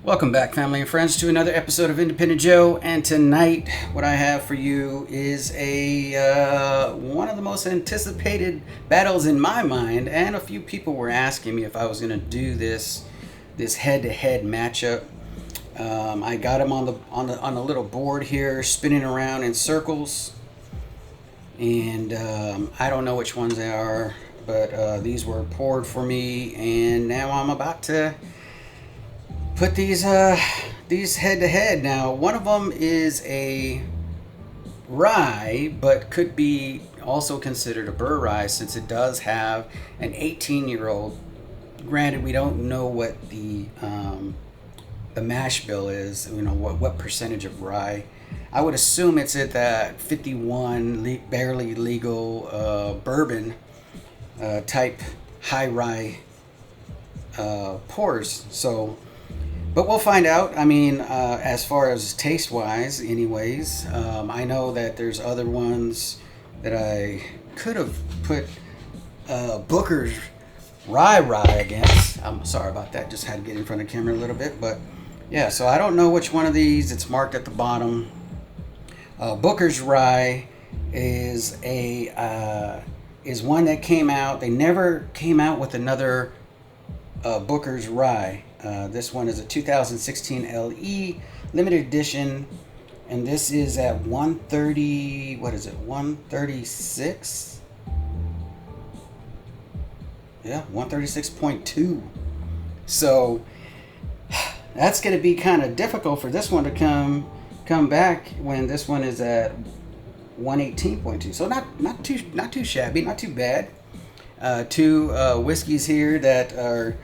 Welcome back, family and friends, to another episode of Independent Joe. And tonight, what I have for you is a one of the most anticipated battles in my mind. And a few people were asking me if I was going to do this head-to-head matchup. I got them on the little board here, spinning around in circles, and I don't know which ones they are, but these were poured for me, and now I'm about to put these head to head. Now, one of them is a rye, but could be also considered a burr rye since it does have an 18-year-old. Granted, we don't know what the mash bill is. You know what percentage of rye. I would assume it's at that 51 barely legal bourbon type high rye pours. So. But we'll find out. I mean, as far as taste-wise, anyways, I know that there's other ones that I could have put Booker's rye against. I'm sorry about that. Just had to get in front of the camera a little bit. But, yeah, so I don't know which one of these. It's marked at the bottom. Booker's rye is one that came out. They never came out with another Booker's rye. This one is a 2016 LE limited edition, and this is at 130. What is it? 136. Yeah, 136.2. So that's going to be kind of difficult for this one to come back when this one is at 118.2. So not too shabby, not too bad. Two whiskeys here that are.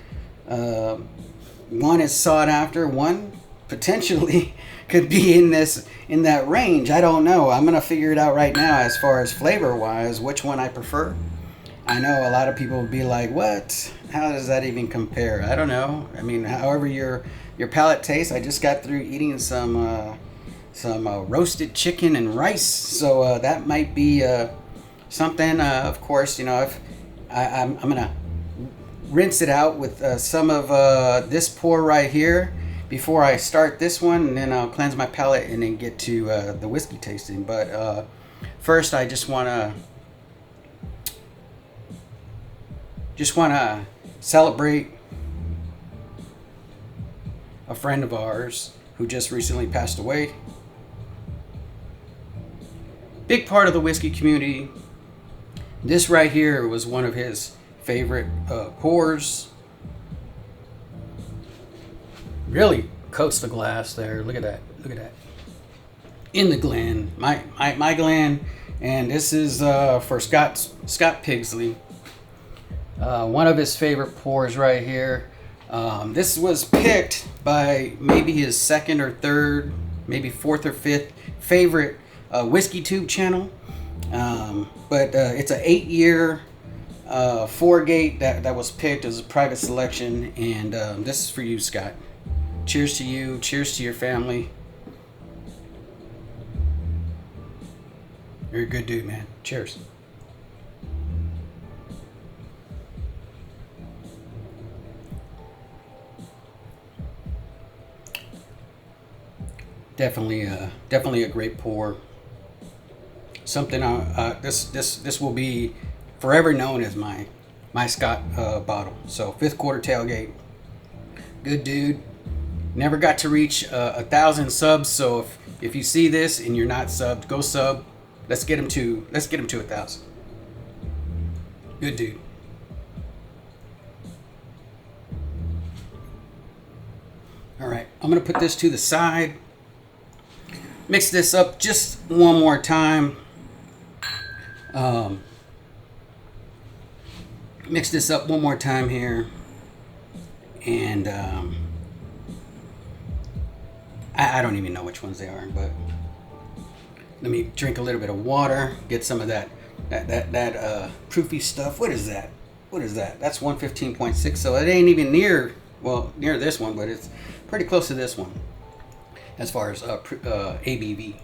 One is sought after. One potentially could be in that range. I don't know. I'm gonna figure it out right now. As far as flavor wise, which one I prefer. I know a lot of people would be like, "What? How does that even compare?" I don't know. I mean, however your palate tastes. I just got through eating some roasted chicken and rice, so that might be something. Of course, you know, if I'm gonna rinse it out with some of this pour right here before I start this one, and then I'll cleanse my palate and then get to the whiskey tasting. But first, I just wanna celebrate a friend of ours who just recently passed away. Big part of the whiskey community. This right here was one of his favorite pours. Really coats the glass there. Look at that. In the Glen, my Glen, and this is for Scott Pigsley. One of his favorite pours right here. This was picked by maybe his second or third, maybe fourth or fifth favorite whiskey tube channel. But it's an 8-year 4-gate that was picked as a private selection, and this is for you, Scott. Cheers to you. Cheers to your family. You're a good dude, man. Cheers. Definitely a great pour. Something this will be forever known as my Scott bottle. So 5th quarter tailgate. Good dude. Never got to reach 1,000 subs. So if you see this and you're not subbed, go sub. Let's get him to 1,000. Good dude. All right, I'm gonna put this to the side. Mix this up just one more time. Mix this up one more time here, and I don't even know which ones they are, but let me drink a little bit of water, get some of that proofy stuff. What is that? That's 115.6, so it ain't even near this one, but it's pretty close to this one as far as ABV.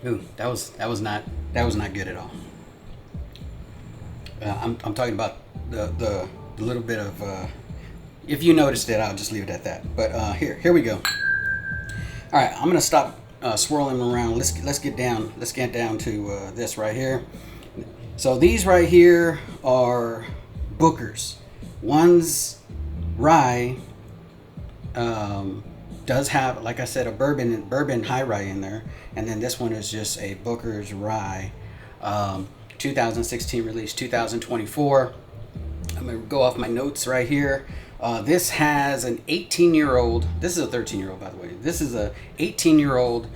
Ooh, that was not good at all. I'm talking about the a little bit of. If you noticed it, I'll just leave it at that. But here we go. All right, I'm gonna stop swirling them around. Let's get down. Let's get down to this right here. So these right here are Bookers. One's rye does have, like I said, a bourbon high rye in there, and then this one is just a Booker's rye, 2016 release, 2024. I'm gonna go off my notes right here. This has an 18-year-old. This is a 13-year-old, by the way. This is a 18-year-old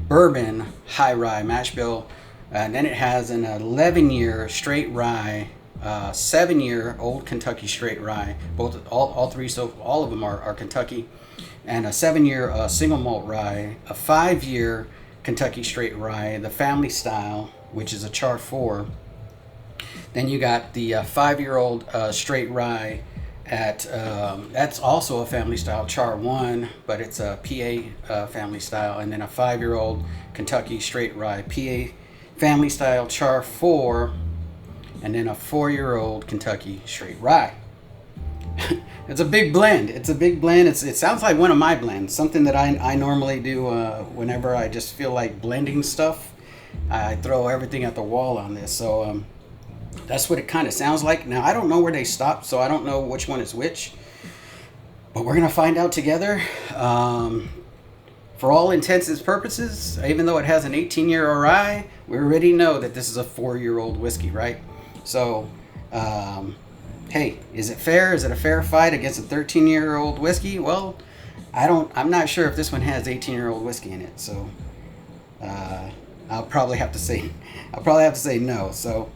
bourbon high rye mash bill, and then it has an 11-year straight rye, 7-year old Kentucky straight rye. All three, so all of them are Kentucky, and a 7-year single malt rye, a 5-year Kentucky straight rye, the family style, which is a Char 4. Then you got the 5-year-old straight rye at that's also a family style Char 1, but it's a PA family style, and then a 5-year-old Kentucky straight rye PA family style Char 4, and then a 4-year-old Kentucky straight rye. It's a big blend. It sounds like one of my blends, something that I normally do whenever I just feel like blending stuff. I throw everything at the wall on this. So that's what it kind of sounds like. Now, I don't know where they stopped, so I don't know which one is which. But we're going to find out together. For all intents and purposes, even though it has an 18-year rye, we already know that this is a 4-year-old whiskey, right? So, hey, is it fair? Is it a fair fight against a 13-year-old whiskey? Well, I'm not sure if this one has 18-year-old whiskey in it. So, I'll probably have to say no. So,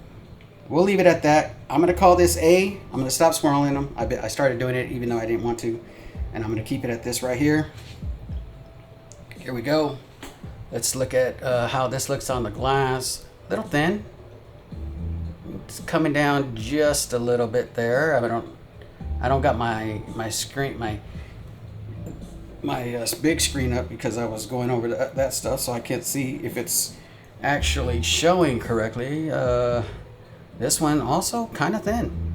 we'll leave it at that. I'm going to call this A. I'm going to stop swirling them. I started doing it even though I didn't want to. And I'm going to keep it at this right here. Here we go. Let's look at how this looks on the glass. A little thin. It's coming down just a little bit there. I don't got my screen, my big screen up because I was going over that stuff, so I can't see if it's actually showing correctly. This one also kind of thin,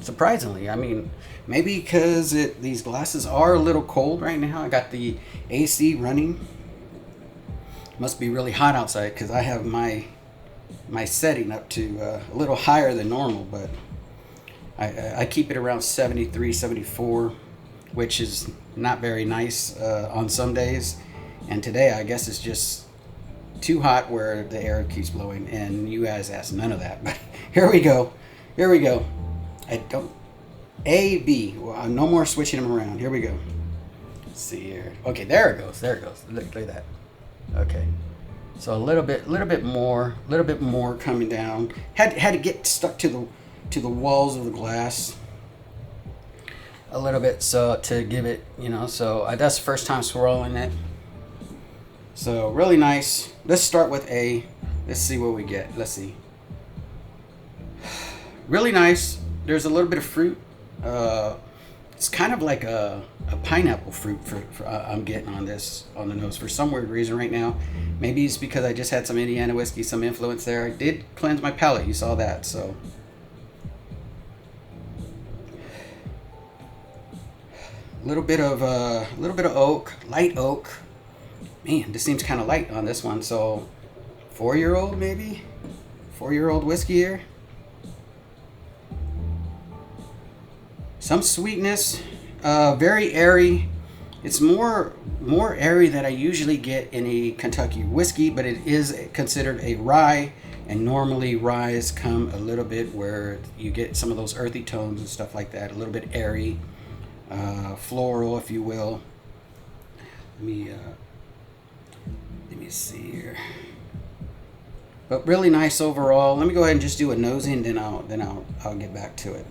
surprisingly. I mean, maybe because these glasses are a little cold right now. I got the AC running. Must be really hot outside because I have my setting up to a little higher than normal, but I keep it around 73, 74, which is not very nice on some days. And today, I guess it's just too hot where the air keeps blowing, and you guys asked none of that. But here we go. A, B. Well, no more switching them around. Here we go. Let's see here. Okay, there it goes. Look at that. Okay. So a little bit more coming down. Had to get stuck to the walls of the glass a little bit, so to give it, so that's the first time swirling it. So really nice. Let's start with A. Let's see what we get. Let's see. Really nice. There's a little bit of fruit. It's kind of like a pineapple fruit for I'm getting on the nose for some weird reason right now. Maybe it's because I just had some Indiana whiskey, some influence there. I did cleanse my palate. You saw that. So a little bit of oak, light oak. Man, this seems kind of light on this one. So 4-year-old maybe, 4-year-old whiskey here. Some sweetness, very airy. It's more airy than I usually get in a Kentucky whiskey, but it is considered a rye, and normally ryes come a little bit where you get some of those earthy tones and stuff like that, a little bit airy, floral, if you will. Let me see here. But really nice overall. Let me go ahead and just do a nosy, and then I'll get back to it.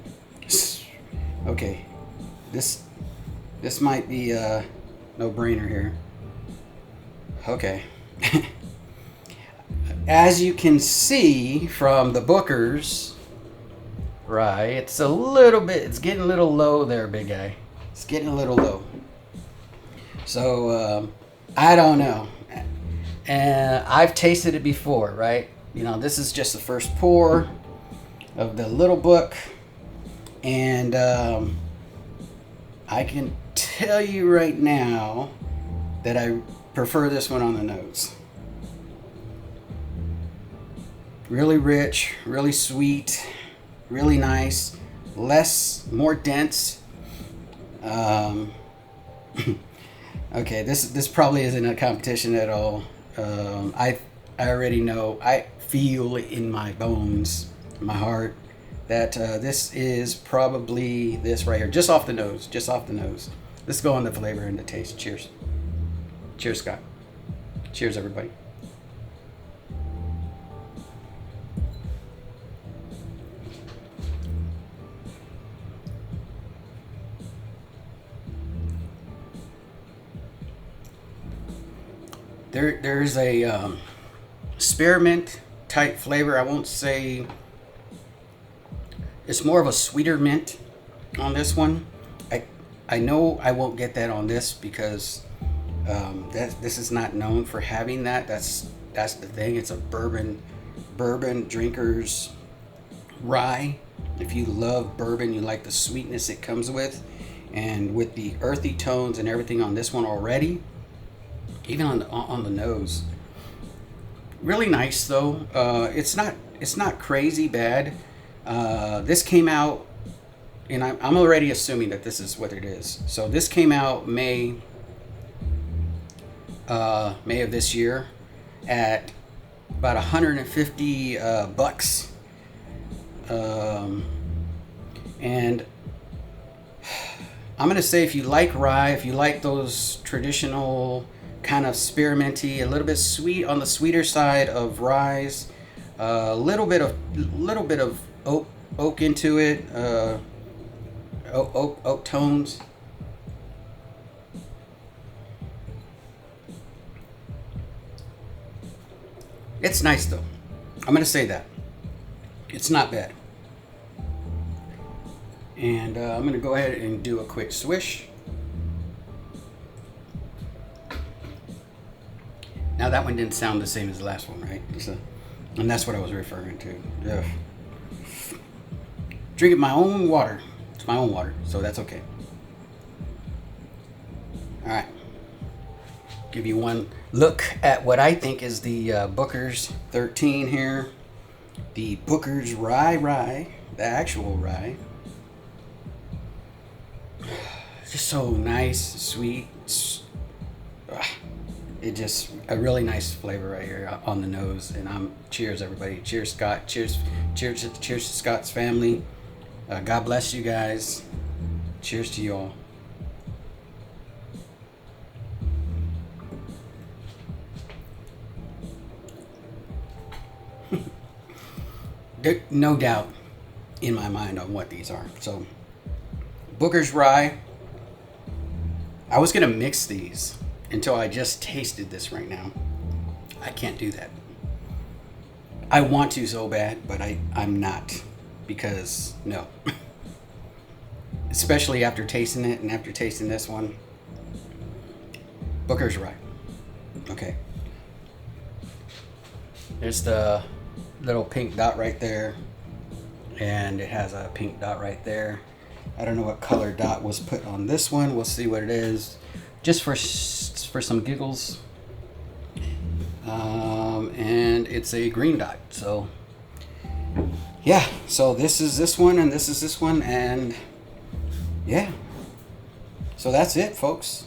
Okay, this might be a no-brainer here. Okay. As you can see from the Booker's rye, it's getting a little low there, big guy. It's getting a little low. So, I don't know. And I've tasted it before, right? This is just the first pour of the little book. And I can tell you right now that I prefer this one on the nose. Really rich, really sweet, really nice, more dense. Okay, this probably isn't a competition at all. I already know. I feel in my bones, my heart, that this is probably this right here, just off the nose, just off the nose. Let's go on the flavor and the taste. Cheers. Cheers, Scott. Cheers, everybody. There's a spearmint type flavor. I won't say, it's more of a sweeter mint on this one. I know I won't get that on this because this is not known for having that. That's the thing. It's a bourbon drinkers rye. If you love bourbon, you like the sweetness it comes with, and with the earthy tones and everything on this one already. Even on the nose, really nice though. It's not crazy bad. This came out, and I'm already assuming that this is what it is. So this came out May of this year at about 150 bucks. And I'm gonna say, if you like rye, if you like those traditional kind of spearminty, a little bit sweet, on the sweeter side of rye, a little bit of oak into it, oak tones. It's nice though. I'm gonna say that it's not bad. And I'm gonna go ahead and do a quick swish. Now that one didn't sound the same as the last one, right? And that's what I was referring to. Ugh. Drinking my own water. It's my own water, so that's okay. All right. Give you one look at what I think is the Booker's 13 here. The Booker's rye, the actual rye. Just so nice, sweet. It just a really nice flavor right here on the nose. And cheers, everybody. Cheers, Scott. Cheers to Scott's family. God bless you guys. Cheers to you all. No doubt in my mind on what these are. So, Booker's rye. I was gonna mix these until I just tasted this right now. I can't do that. I want to so bad, but I'm not, because no. Especially after tasting it and after tasting this one. Booker's rye. Okay. There's the little pink dot right there, and it has a pink dot right there. I don't know what color dot was put on this one. We'll see what it is, just for some giggles. And it's a green dot. So yeah, so this is this one, and this is this one, and yeah. So that's it, folks.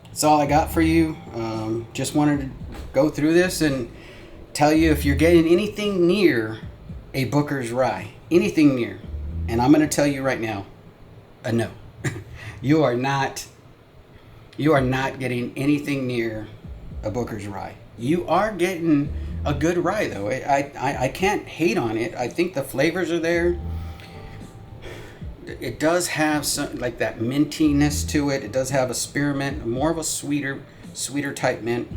That's all I got for you. Just wanted to go through this and tell you, if you're getting anything near a Booker's rye, anything near, and I'm going to tell you right now, a no. You are not getting anything near a Booker's rye. You are getting a good rye though. I can't hate on it. I think the flavors are there. It does have some, like, that mintiness to it. It does have a spearmint, more of a sweeter type mint.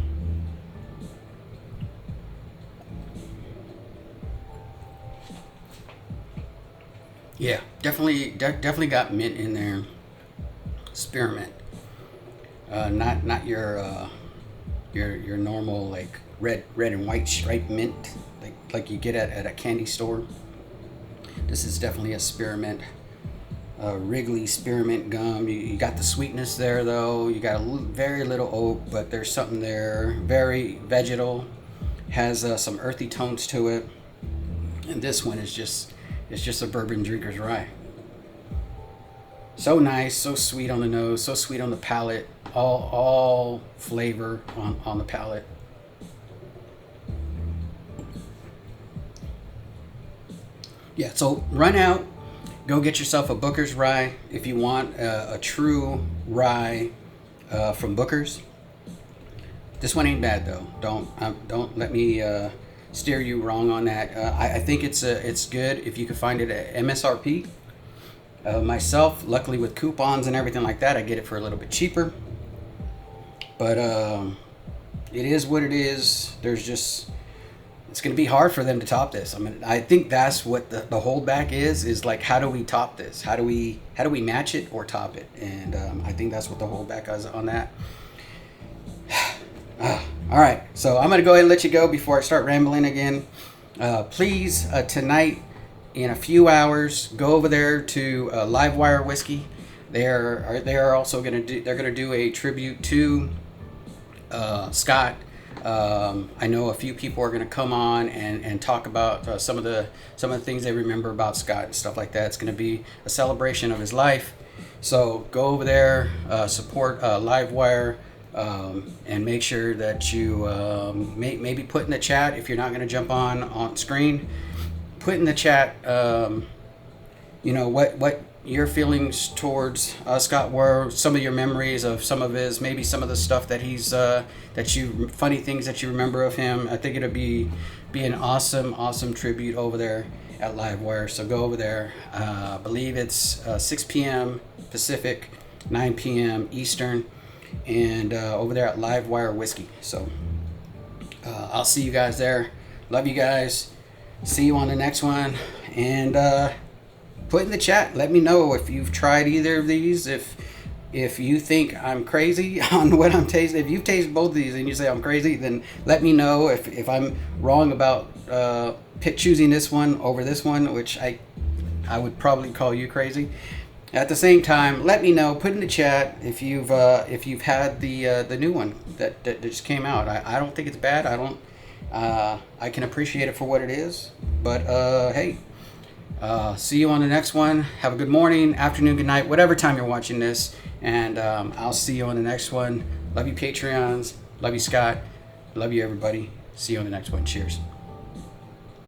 Yeah, definitely got mint in there. Spearmint. Not your normal, like, red and white striped mint like you get at a candy store. This is definitely a spearmint. Wrigley spearmint gum. You got the sweetness there though. You got very little oak, but there's something there. Very vegetal. Has some earthy tones to it. And this one is just, it's just a bourbon drinker's rye. So nice, so sweet on the nose, so sweet on the palate. All flavor on the palate. Yeah, so run out, go get yourself a Booker's rye if you want a true rye from Booker's. This one ain't bad though. Don't let me steer you wrong on that. I think it's good if you can find it at MSRP. Myself, luckily with coupons and everything like that, I get it for a little bit cheaper. But it is what it is. It's going to be hard for them to top this. I mean, I think that's what the holdback is like, how do we top this? How do we match it or top it? And I think that's what the holdback is on that. All right, so I'm going to go ahead and let you go before I start rambling again. Please, tonight, in a few hours, go over there to Livewire Whiskey. They're also going to do a tribute to Scott. I know a few people are going to come on and talk about some of the things they remember about Scott and stuff like that. It's going to be a celebration of his life. So go over there, support Livewire, and make sure that you maybe put in the chat, if you're not going to jump on screen, put in the chat, what your feelings towards Scott were, some of your memories of some of his, maybe some of the stuff that he's funny things that you remember of him. I think it'll be an awesome tribute over there at Livewire. So go over there. I believe it's 6 p.m. Pacific, 9 p.m. Eastern, and over there at Livewire Whiskey. So I'll see you guys there. Love you guys. See you on the next one. And put in the chat, let me know if you've tried either of these, if you think I'm crazy on what I'm tasting. If you've tasted both of these and you say I'm crazy, then let me know. If I'm wrong about choosing this one over this one, which I would probably call you crazy. At the same time, let me know. Put in the chat if you've had the new one that just came out. I don't think it's bad. I can appreciate it for what it is. But hey. See you on the next one. Have a good morning, afternoon, good night, whatever time you're watching this. And I'll see you on the next one. Love you, Patreons. Love you, Scott. Love you, everybody. See you on the next one. Cheers.